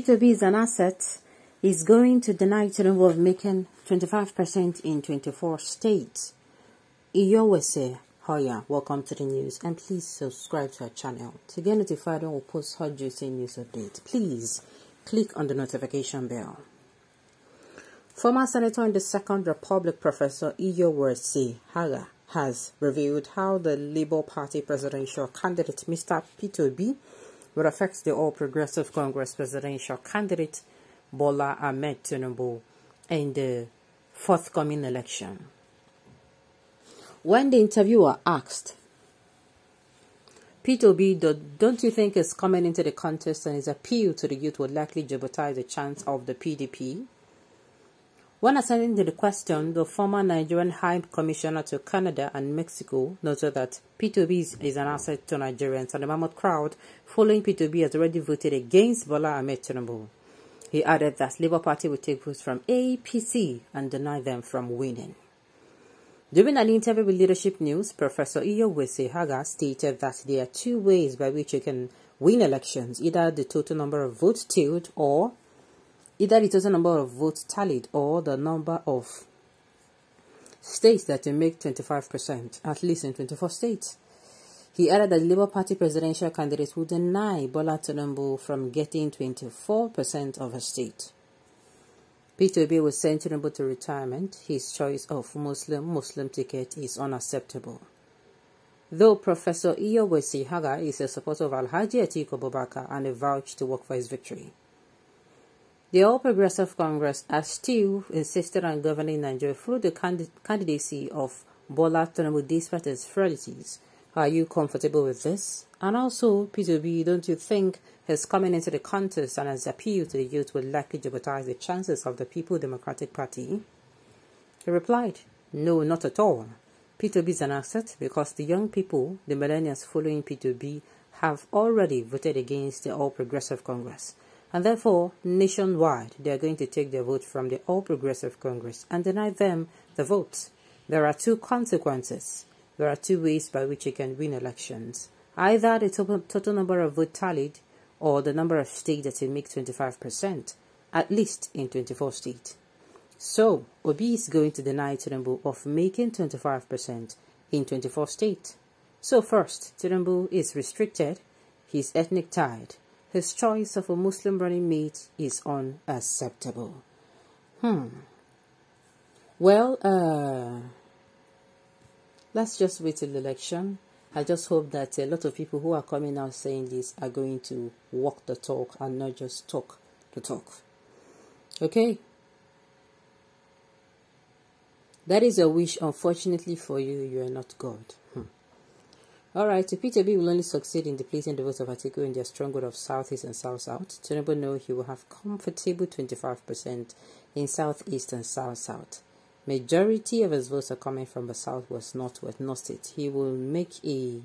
P2B is an asset. Is going to deny Tinubu of making 25% in 24 states. Iyowese Hoya, welcome to the news, and please subscribe to our channel to get notified when we post hot juicy news updates. Please click on the notification bell. Former Senator in the Second Republic, Professor Iyowese Hoya, has revealed how the Labour Party presidential candidate, Mr. P2B, will affect the All Progressive Congress presidential candidate, Bola Ahmed Tinubu, in the forthcoming election. When the interviewer asked, P2B, don't you think his coming into the contest and his appeal to the youth would likely jeopardize the chance of the PDP? When ascending to the question, the former Nigerian High Commissioner to Canada and Mexico noted that P2B is an asset to Nigerians, and the mammoth crowd following P2B has already voted against Bola Ahmed Tinubu. He added that Labour Party will take votes from APC and deny them from winning. During an interview with Leadership News, Professor Iyowese Hoya stated that there are two ways by which you can win elections, either the total number of votes tallied or the number of states that will make 25%, at least in 24 states. He added that the Labour Party presidential candidates would deny Bola Tinubu from getting 24% of a state. P2B will send Tinubu to retirement. His choice of Muslim ticket is unacceptable. Though Professor Iyowese Hoya is a supporter of Alhaji Atiku Abubakar and a vouch to work for his victory, the All Progressive Congress has still insisted on governing Nigeria through the candidacy of Bola Tinubu despite his frailties. Are you comfortable with this? And also, P2B, don't you think his coming into the contest and his appeal to the youth will likely jeopardize the chances of the People Democratic Party? He replied, no, not at all. P2B is an asset because the young people, the millennials following P2B, have already voted against the All Progressive Congress. And therefore, nationwide, they are going to take their vote from the All Progressive Congress and deny them the vote. There are two consequences. There are two ways by which you can win elections. Either the total number of votes tallied or the number of states that will make 25%, at least in 24 states. So, Obi is going to deny Tinubu of making 25% in 24 states. So first, Tinubu is restricted. He is ethnic tied. His choice of a Muslim running mate is unacceptable. Well, let's just wait till the election. I just hope that a lot of people who are coming out saying this are going to walk the talk and not just talk the talk. Okay? That is a wish. Unfortunately for you, you are not God. Alright, so P2B will only succeed in depleting the votes of Atiku in their stronghold of Southeast and South-South. Tinubu know he will have comfortable 25% in Southeast and South-South. Majority of his votes are coming from the Southwest, Northwest, North State. He will make a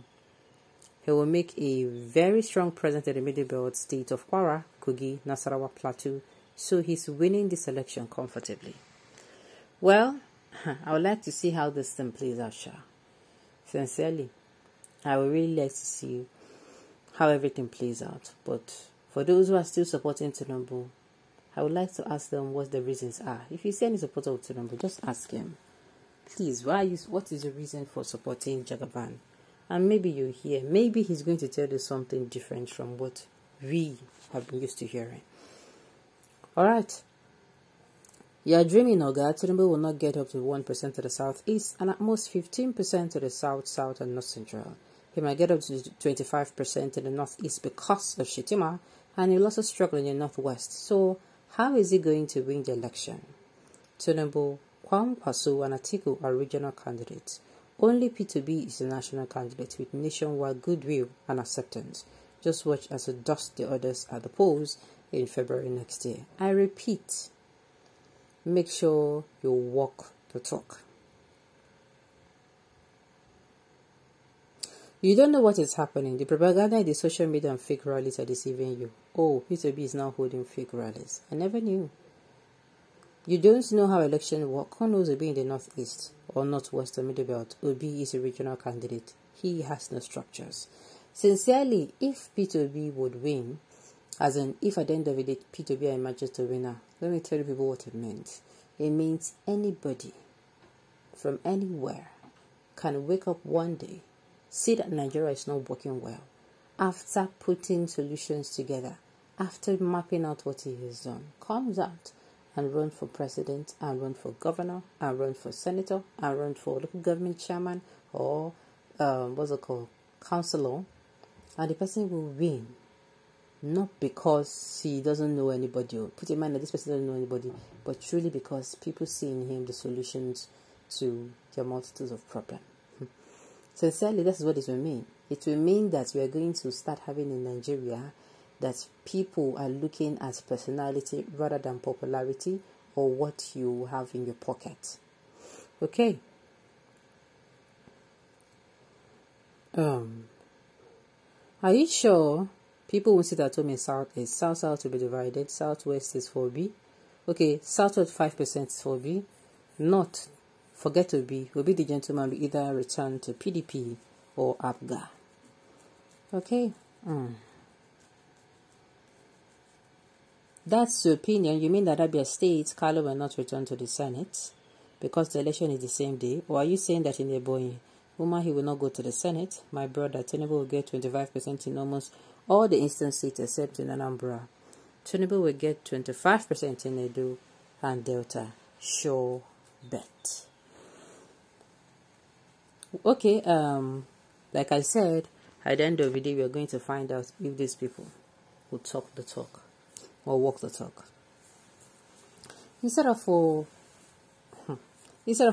very strong presence in the middle belt state of Kwara, Kogi, Nasarawa, Plateau. So he's winning this election comfortably. Well, I would like to see how this thing plays out, Sha. Sincerely, I would really like to see how everything plays out. But for those who are still supporting Tinubu, I would like to ask them what the reasons are. If you see any supporter of Tinubu, just ask him. Please, what is the reason for supporting Jagaban? And maybe you hear, maybe he's going to tell you something different from what we have been used to hearing. Alright. You are dreaming, Oga. Tinubu will not get up to 1% to the southeast and at most 15% to the south, south, and north central. He might get up to 25% to the northeast because of Shetima, and he'll also struggle in the northwest. So, how is he going to win the election? Tinubu, Kwankwaso, and Atiku are regional candidates. Only P2B is a national candidate with nationwide goodwill and acceptance. Just watch as he dusts the others at the polls in February next year. I repeat, make sure you walk the talk. You don't know what is happening. The propaganda in the social media and fake rallies are deceiving you. Oh, P2B is now holding fake rallies. I never knew. You don't know how elections work. Who knows Obi in the northeast or northwest or middle belt? Obi is a regional candidate. He has no structures. Sincerely, if P2B would win, As in, if at the end of the day, P2B emerges the winner, let me tell you people what it means. It means anybody from anywhere can wake up one day, see that Nigeria is not working well, after putting solutions together, after mapping out what he has done, comes out and run for president, and run for governor, and run for senator, and run for local government chairman, or councillor, and the person will win. Not because he doesn't know anybody, or put in mind that this person doesn't know anybody, but truly because people see in him the solutions to their multitudes of problems. Sincerely, that's what it will mean. It will mean that we are going to start having in Nigeria that people are looking at personality rather than popularity or what you have in your pocket. Okay. Are you sure people won't sit at home in South is South will be divided, Southwest is 4B? Okay, Southwest 5% is 4B. Not forget to be will be the gentleman will either return to PDP or APGA. Okay. That's your opinion. You mean that Abia State, Carlo will not return to the Senate because the election is the same day? Or are you saying that in Ebonyi, Uma, he will not go to the Senate? My brother, Tinubu will get 25% in almost all the eastern states except in Anambra. Tinubu will get 25% in Edo and Delta. Sure bet. Okay, like I said, at the end of the day, we are going to find out if these people will talk the talk or walk the talk. Instead of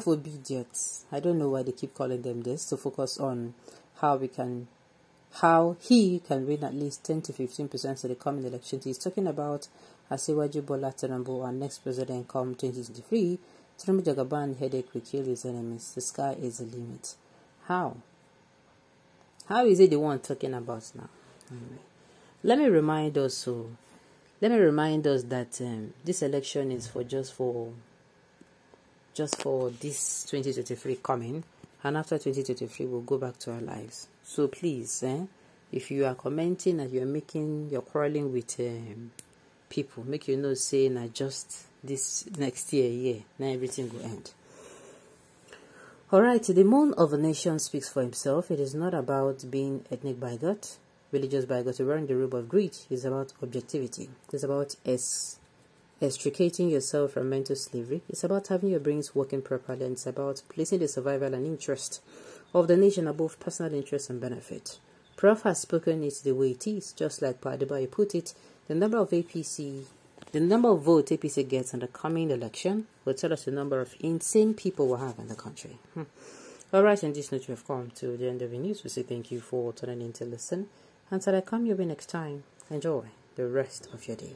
obedience, I don't know why they keep calling them this, to focus on how he can win at least 10 to 15% of the coming elections. He's talking about Asiwaju Bola Tinubu, our next president come 2023. Tinubu Jagaban headache will kill his enemies. The sky is the limit. How is it the one talking about now? Anyway, let me remind us that this election is just for this 2023 coming, and after 2023 we'll go back to our lives. So please, if you are commenting and you're quarreling with people, make you know say na just this next year, now everything will end. Alright, the moon of a nation speaks for himself. It is not about being ethnic bigot, religious bigot, wearing the robe of greed. It's about objectivity. It's about extricating yourself from mental slavery. It's about having your brains working properly, and it's about placing the survival and interest of the nation above personal interest and benefit. Prof has spoken it the way it is, just like Padibai put it. The number of votes APC gets in the coming election will tell us the number of insane people we have in the country. Alright, on this note, we have come to the end of the news. We say thank you for tuning in to listen. Until I come your way next time, enjoy the rest of your day.